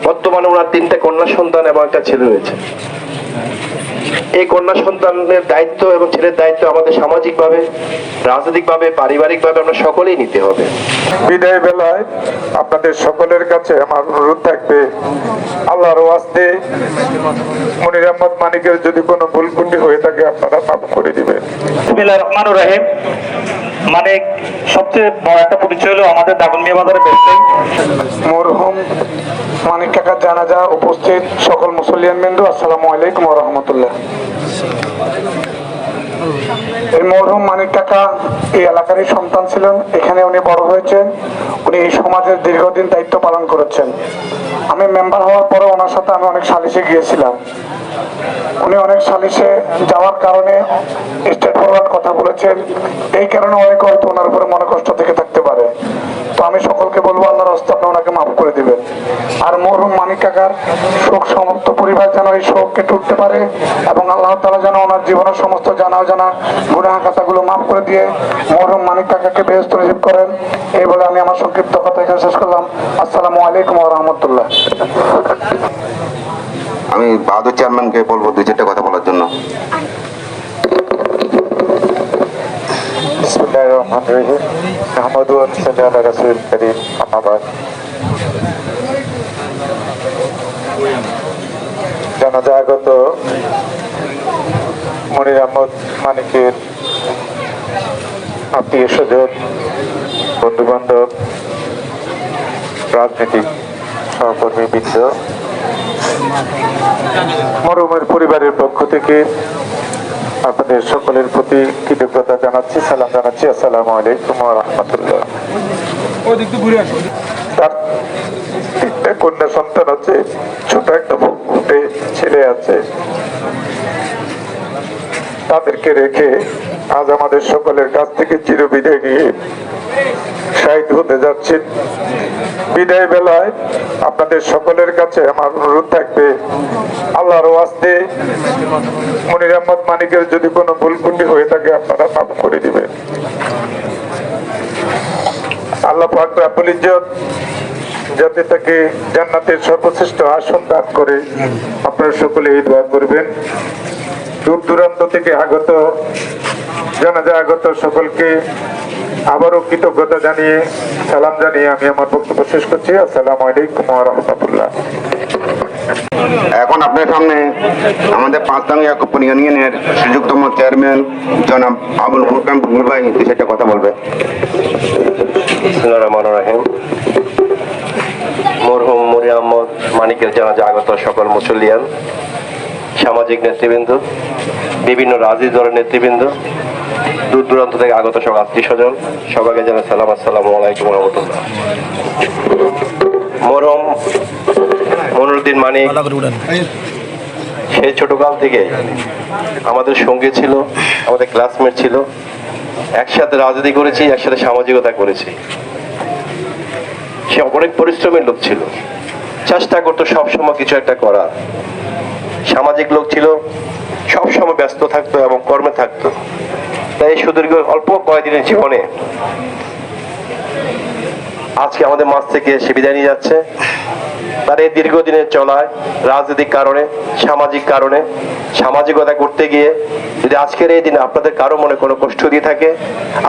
বর্তমানে ওনার 3টে কন্যা সন্তান এবং একটা ছেলে রয়েছে। এই কন্যা সন্তানের দায়িত্ব এবং ছেলের দায়িত্ব আমাদের সামাজিকভাবে, রাজনৈতিকভাবে, পারিবারিকভাবে আমরা সকলেই নিতে হবে। বিদায় বেলায় আপনাদের সকলের কাছে আমার অনুরোধ থাকবে, আল্লাহর ওয়াস্তে মনির আহমদ মানিকের যদি কোনো ভুল ত্রুটি হয়ে থাকে আপনারা মাফ করে দিবেন। বিসমিল্লাহির রহমানির রহিম। মানিক সবচেয়ে বড় একটা পরিচয় হলো আমাদের দাগনমিয়া বাজারের ব্যবসায়ী। মরহুম মানিক কাকার জানাজা উপস্থিত সকল মুসলিয়ান বিন্দু, আসসালামু আলাইকুম ওয়া রাহমাতুল্লাহ। এই মরহুম মানিক কাকা এই এলাকারই সন্তান ছিলেন, এখানে উনি বড় হয়েছেন, উনি এই সমাজের দীর্ঘদিন দায়িত্ব পালন করেছেন। আমি মেম্বার হওয়ার পরে ওনার সাথে আমি অনেক সালিশে গিয়েছিলাম। উনি অনেক সালিশে যাওয়ার কারণে স্টেট ফরওয়ার্ড কথা বলেছেন, এই কারণে অনেকে হয়তো ওনার উপরে মনে কষ্ট থেকে থাকতে পারে। তো আমি সকলকে বলবো আল্লাহর রাস্তা আপনি ওনাকে মাফ করে দিবেন। আর মরহুম মানিক কাকার শোক সমস্ত পরিবার যেন এই শোক কেটে উঠতে পারে এবং আল্লাহ তাআলা যেন ওনার জীবনের সমস্ত জানা অজানা গুনাহ খাতাগুলো মাফ করে দিয়ে মরহুম মানিক কাকাকে বেহেশত নসিব করেন। এই বলে আমি আমার সংক্ষিপ্ত কথা এখানে শেষ করলাম। আসসালামু আলাইকুম ওয়া রাহমাতুল্লাহ। আমি বাহাদুর চেয়ারম্যানকে বলবো 2-4টা কথা বলার জন্য। বিসমিল্লাহির রহমানির রহিম। আহমদু ওয়া সাল্লাল্লাহু আলা রাসূলিল কারীম, আম্মা বাদ। জানাজা আগত মনির আহমদ মানিকের আত্মীয় স্বজন, বন্ধু বান্ধব, রাজনৈতিক সহকর্মীবৃন্দ, মরহুমের পরিবারের পক্ষ থেকে আপনাদের সকলের প্রতি কৃতজ্ঞতা জানাচ্ছি, সালাম জানাচ্ছি। আসসালামু আলাইকুম ওয়া রাহমাতুল্লাহ। তার 3টে কন্যা সন্তান আছে, ছোট একটা ফুটফুটে ছেলে আছে। তাদেরকে রেখে আজ আমাদের সকলের কাছ থেকে চিরবিদায় নিয়ে শাহীদ হতে যাচ্ছেন। বিদায় বেলায় আপনাদের সকলের কাছে আমার অনুরোধ থাকবে, আল্লাহর ওয়াস্তে মনির আহমদ মানিকের যদি কোনো ভুল ত্রুটি হয়ে থাকে আপনারা মাফ করে দিবেন। আল্লাহ পাক রব্বুল ইজ্জত যাতে তাকে জান্নাতের সর্বশ্রেষ্ঠ আসন দান করে আপনারা সকলে এই দোয়া করবেন। দূর দূরান্ত থেকে আগত, জানাজা আগত সকলকে আবারও কৃতজ্ঞতা জানিয়ে, সালাম জানিয়ে আমি আমার বক্তব্য শেষ করছি। আসসালামু আলাইকুম ওয়া রাহমাতুল্লাহ। এখন আপনার সামনে আমাদের 5 নং ইয়াকুবপুর ইউনিয়নের সুযোগতম চেয়ারম্যান জনাব আবুল ফুরকান ভুল ভাই 2-4টা কথা বলবে। বিসমিল্লাহির রহমানির রহিম। মরহুম মনির আহমদ মানিকের জানাজা আগত সকল মুসলিয়ান, সামাজিক নেতৃবৃন্দ, বিভিন্ন রাজনৈতিক দলের নেতৃবৃন্দ, দূর দূরান্ত থেকে আগত সব আত্মীয় স্বজন, সবাইকে জানাই সালাম, আসসালামু আলাইকুম ওয়া রাহমাতুল্লাহ। মরহুম মনিরউদ্দিন মানিক সেই ছোটকাল থেকে আমাদের সঙ্গী ছিল, আমাদের ক্লাসমেট ছিল, একসাথে রাজনীতি করেছি, একসাথে সামাজিকতা করেছি। সে অনেক পরিশ্রমের লোক ছিল, চেষ্টা করতো সবসময় কিছু একটা করার। সামাজিক লোক ছিল, সবসময় ব্যস্ত থাকতো এবং কর্মে থাকতো। তাই সুদীর্ঘ অল্প কয়েকদিনের জীবনে আজকে আমাদের মাঝ থেকে সে বিদায় নিয়ে যাচ্ছে। তার এই দীর্ঘদিনের চলায় রাজনৈতিক কারণে, সামাজিক কারণে, সামাজিকতা করতে গিয়ে যদি আজকের এই দিনে আপনাদের কারো মনে কোনো কষ্ট দিয়ে থাকে,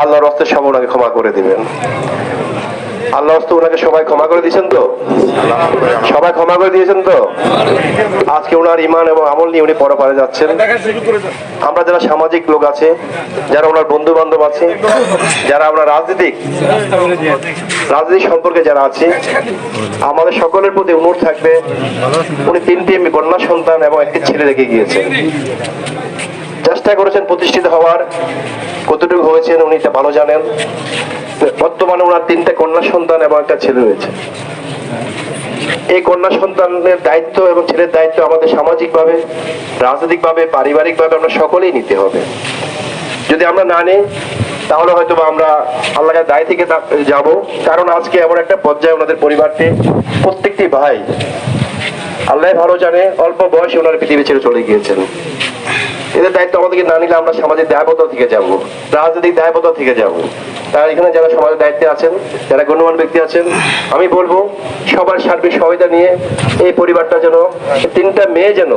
আল্লাহর হস্তে সব ওনাকে ক্ষমা করে দিবেন। আল্লাহ হস্তে ওনাকে সবাই ক্ষমা করে দিয়েছেন তো? সবাই ক্ষমা করে দিয়েছেন তো? আজকে ওনার ইমান এবং আমল নিয়ে উনি পরপারে যাচ্ছেন। আমরা যারা সামাজিক লোক আছে, যারা ওনার বন্ধু বান্ধব আছে, যারা আমরা রাজনীতিক সম্পর্কে যারা আছে, আমাদের সকলের প্রতি অনুরোধ থাকবে, উনি 3টি কন্যা সন্তান এবং একটি ছেলে রেখে গিয়েছেন। চেষ্টা করেছেন প্রতিষ্ঠিত হওয়ার, কতটুকু হয়েছেন উনি তা ভালো জানেন। বর্তমানে ওনার 3টে কন্যা সন্তান এবং একটা ছেলে রয়েছে। এই কন্যা সন্তানের দায়িত্ব এবং ছেলের দায়িত্ব আমাদের সামাজিকভাবে, রাজনৈতিকভাবে, পারিবারিকভাবে আমরা সকলেই নিতে হবে। যদি আমরা না নিই তাহলে হয়তো আমরা আল্লাহর দায় থেকে যাব। কারণ আজকে এমন একটা পর্যায়ে ওনাদের পরিবারটি প্রত্যেকটি ভাই, আল্লাহ ভালো জানে, অল্প বয়সে ওনার পৃথিবী ছেড়ে চলে গিয়েছেন। এদের দায়িত্ব আমাদেরকে না নিলে আমরা সামাজিক দায়বদ্ধতা থেকে যাব, রাজনৈতিক দায়বদ্ধতা থেকে যাব। তারা এখানে যারা সমাজের দায়িত্বে আছেন, যারা গণ্যমান্য ব্যক্তি আছেন, আমি বলবো সবার সার্বিক সহায়তা নিয়ে এই পরিবারটা যেন, তিনটা মেয়ে যেন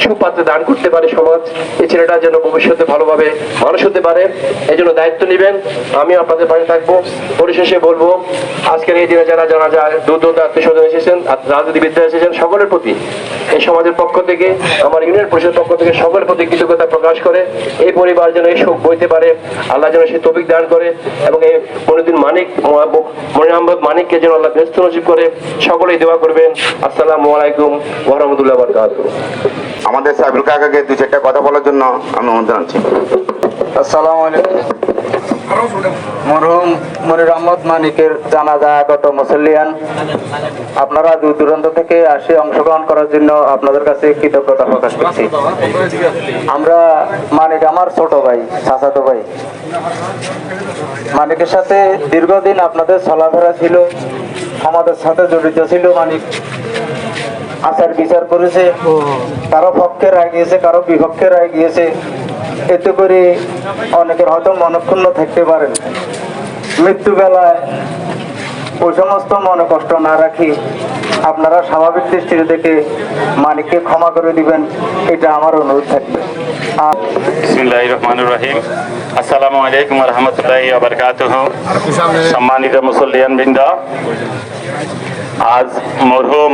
সুপাত্রে দান করতে পারে সমাজ, এই ছেলেটা যেন ভবিষ্যতে ভালোভাবে মানুষ হতে পারে, এই জন্য দায়িত্ব নেবেন। আমি আপনাদের পাশে থাকবো। পরিশেষে বলবো, আজকের এই দিনে যারা জানা যায় দূর দূর আত্মীয় স্বজন এসেছেন, রাজনীতিবিদরা এসেছেন, সকলের প্রতি এই সমাজের পক্ষ থেকে, আমার ইউনিয়ন পরিষদের পক্ষ থেকে সকলের প্রতি কৃতজ্ঞতা প্রকাশ করে এই পরিবার যেন এই শোক বইতে পারে, আল্লাহ যেন সে তৌফিক দান করে, এবং এই মনিউদ্দিন মানিক, মনির আহমদ মানিককে যেন আল্লাহ ব্যস্ত নসিব করে, সকলেই দোয়া করবেন। আসসালামু আলাইকুম ওয়া রাহমাতুল্লাহি ওয়া বারাকাতুহু। আমাদের সাইবুল কাকাকে দুই চারটা কথা বলার জন্য আমি অনুরোধ জানাচ্ছি। আসসালামু আলাইকুম। মরহুম মনির আহমদ মানিকের জানাজা আগত মুসল্লিয়ান, আপনারা দূর দূরান্ত থেকে আসে অংশগ্রহণ করার জন্য আপনাদের কাছে কৃতজ্ঞতা প্রকাশ করছি। আমরা মানিক আমার ছোট ভাই, চাচাতো ভাই। মানিকের সাথে দীর্ঘদিন আপনাদের চলাফেরা ছিল, আমাদের সাথে জড়িত ছিল। মানিক আচার বিচার করেছে, কারো পক্ষে রায় গিয়েছে, কারো বিপক্ষে রায় গিয়েছে। এতে করে অনেকের হয়তো মনক্ষুণ্ণ থাকতে পারেন। মৃত্যুবেলায় ওই সমস্ত মনে কষ্ট না রাখি আপনারা স্বাভাবিক দৃষ্টিতে দেখে মানিককে ক্ষমা করে দিবেন, এটা আমার অনুরোধ থাকবে। বিসমিল্লাহির রহমানির রহিম। আসসালামু আলাইকুম ওয়া রাহমাতুল্লাহি ওয়া বারাকাতুহু। সম্মানিত মুসল্লিয়ান বৃন্দ, আজ মরহুম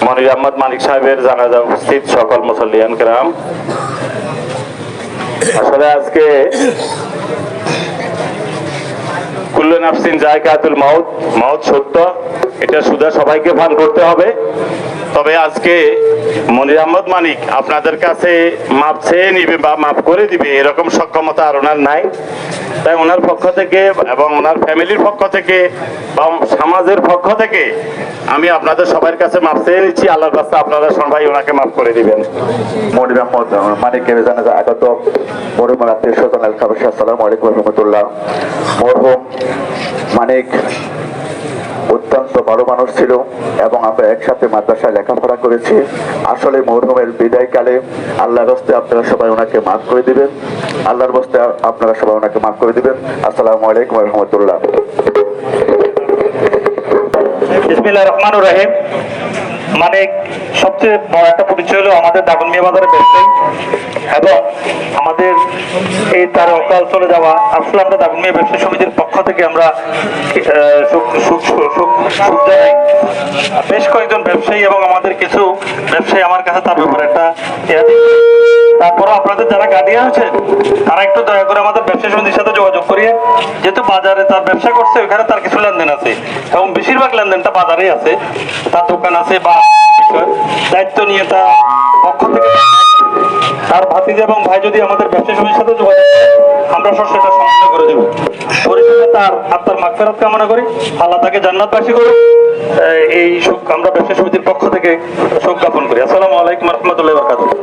মনির আহমদ মানিক সাহেবের জানাজা উপস্থিত সকল মুসল্লিয়ান কেরাম, আসলে আজকে কুল্লু নাফসিন যায়কাতুল মাউত, মাউত সত্য, এটা সুদা সবাইকে পান করতে হবে। তবে আজকে মনির আহমদ মানিক আপনাদের কাছে মাপ চেয়ে নিবে বা মাপ করে দিবে এরকম সক্ষমতা আর ওনার নাই। তাই ওনার পক্ষ থেকে এবং ওনার ফ্যামিলির পক্ষ থেকে বা সমাজের পক্ষ থেকে আমি আপনাদের সবার কাছে মাপ চেয়ে নিচ্ছি। আল্লাহর কাছে আপনারা সবাই ওনাকে মাফ করে দিবেন। মনির আহমদ মানিকের জানাজা আগত মরহুম আত্মীয় স্বজন এলাকাবাসী, আসসালামু আলাইকুম ওয়া রাহমাতুল্লাহ। মরহুম মানিক অত্যন্ত ভালো মানুষ ছিল এবং আমরা একসাথে মাদ্রাসায় লেখাপড়া করেছি। আসলে মরহুমের বিদায়কালে আল্লাহর হস্তে আপনারা সবাই ওনাকে মাফ করে দিবেন, আল্লাহর হস্তে আপনারা সবাই ওনাকে মাফ করে দিবেন। আসসালামু আলাইকুম ওয়া রাহমাতুল্লাহ। বিসমিল্লাহির রহমানির রহিম। মানে সবচেয়ে বড় একটা পরিচয় হলো আমাদের দাগনমিয়া বাজারের ব্যবসায়ী, এবং আমাদের এই তার অকাল চলে যাওয়া আসলে আমরা দাগনমিয়া ব্যবসায়ী সমিতির পক্ষ থেকে আমরা সুখ জানাই। বেশ কয়েকজন ব্যবসায়ী এবং আমাদের কিছু ব্যবসায়ী আমার কাছে তার ব্যাপারে একটা তারপরে আপনাদের যারা গার্ডিয়ান আছেন তারা একটু দয়া করে আমাদের ব্যবসা সমিতির সাথে যোগাযোগ করিয়ে, যেহেতু বাজারে তার ব্যবসা করছে ওইখানে তার কিছু লেনদেন আছে এবং বেশিরভাগ লেনদেনটা বাজারেই আছে, তার দোকান আছে বা দায়িত্ব নিয়ে তার পক্ষ থেকে তার ভাতিজা এবং ভাই যদি আমাদের ব্যবসা সমিতির সাথে যোগাযোগ করে আমরা সেটা সমাধান করে দেবো। পরিশেষে তার আত্মার মাগফিরাত কামনা করি, আল্লাহ তাকে জান্নাতবাসী করুন, এই শোক আমরা ব্যবসা সমিতির পক্ষ থেকে শোক জ্ঞাপন করি। আসসালামু আলাইকুম ওয়া রাহমাতুল্লাহি ওয়া বারাকাতুহু।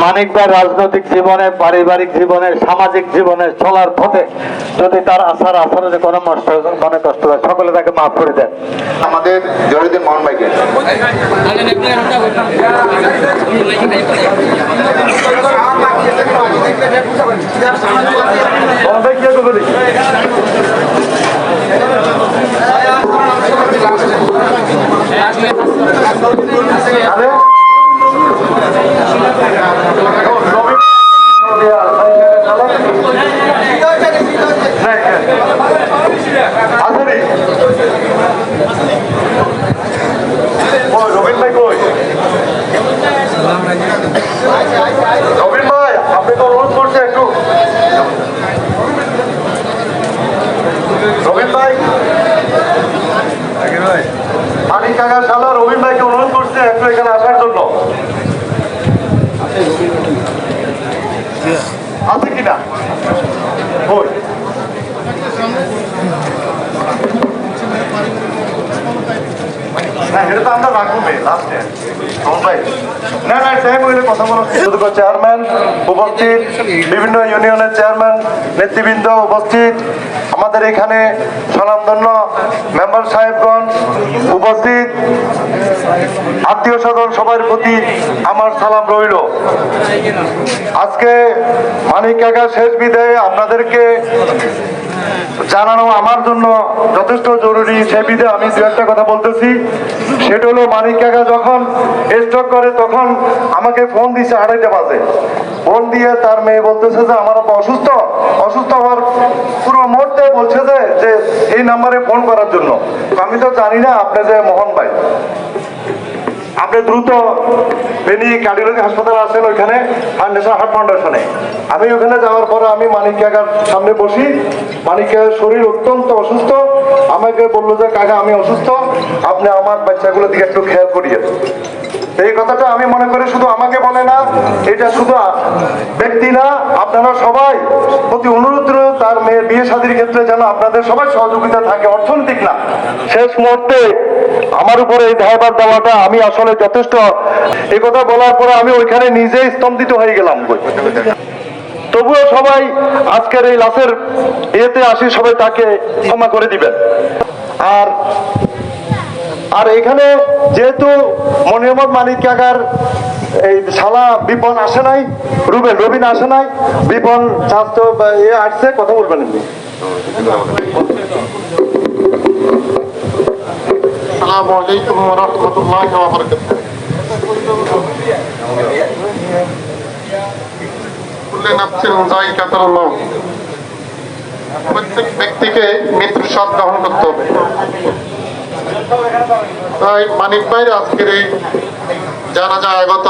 মানিক ভাই রাজনৈতিক জীবনে, পারিবারিক জীবনে, সামাজিক জীবনে চলার পথে যদি তার আচরণে কোনো মনে কষ্ট হয়, সকলে তাকে মাফ করে দেন। আমাদের জহিরুদ্দিন মোহন ভাইকে মানিক কাকার শালা রবিন ভাইকে অনুরোধ করছে একটু এখানে আসার জন্য। আছে কিনা? চেয়ারম্যান উপস্থিত, বিভিন্ন ইউনিয়নের চেয়ারম্যান নেতৃবৃন্দ উপস্থিত, আমাদের এখানে স্বনামধন্য মেম্বার সাহেবগণ উপস্থিত। আত্মীয় স্বজন সবার প্রতি আমার সালাম রইল। আজকে মানিক কাকা শেষ বিদায়ে আপনাদেরকে জানানো আমার জন্য যথেষ্ট জরুরি। সে বিধায় আমি দু একটা কথা বলতেছি। সেটা হলো, মানিক কাকা যখন স্ট্রোক করে তখন আমাকে ফোন দিছে 2:30 বাজে। ফোন দিয়ে তার মেয়ে বলতেছে যে আমার আব্বা অসুস্থ হওয়ার পুরো মুহূর্তে বলছে যে এই নাম্বারে ফোন করার জন্য। আমি তো জানি না আপনি যে মোহন ভাই, আপনি দ্রুত ফেনী কার্ডিওলজি হাসপাতালে আছেন, ওইখানে ন্যাশনাল হার্ট ফাউন্ডেশনে। আমি ওখানে যাওয়ার পরে আমি মানিক কাকার সামনে বসি। মানিক কাকার শরীর অত্যন্ত অসুস্থ। আমাকে বললো যে কাকা আমি অসুস্থ, আপনি আমার বাচ্চাগুলোর দিকে একটু খেয়াল করিয়ে। এই কথাটা আমি মনে করি শুধু আমাকে বলে না, এটা শুধু ব্যক্তি না, আপনারা সবাই প্রতি অনুরোধ রইল তার মেয়ের বিয়ে শাদীর ক্ষেত্রে যেন আপনাদের সবাই সহযোগিতা থাকে, অর্থনৈতিক না। শেষ মুহূর্তে আমার উপরে এই দায়ভার দেওয়াটা আমি আসলে যথেষ্ট। এই কথা বলার পরে আমি ওইখানে নিজেই স্তম্ভিত হয়ে গেলাম। তবুও সবাই আজকের এই লাশের ইয়েতে আসি, সবাই তাকে ক্ষমা করে দিবেন। আর এখানে যেহেতু মনিরমত মানিক কাকার এই শালা বিপন আসে নাই, রবিন আসে নাই, বিপন স্বাস্থ্য আসছে, কথা বলবেন। আসসালামু আলাইকুম ওয়া রাহমাতুল্লাহি ওয়া বারাকাতুহু। কুল্লু নাফসিন যায়কাতুল মাউত। প্রত্যেক ব্যক্তিকে মৃত্যুর স্বাদ গ্রহণ করতে হবে। তাই মানিক ভাইয়ের আজকের এই জানাজা আগত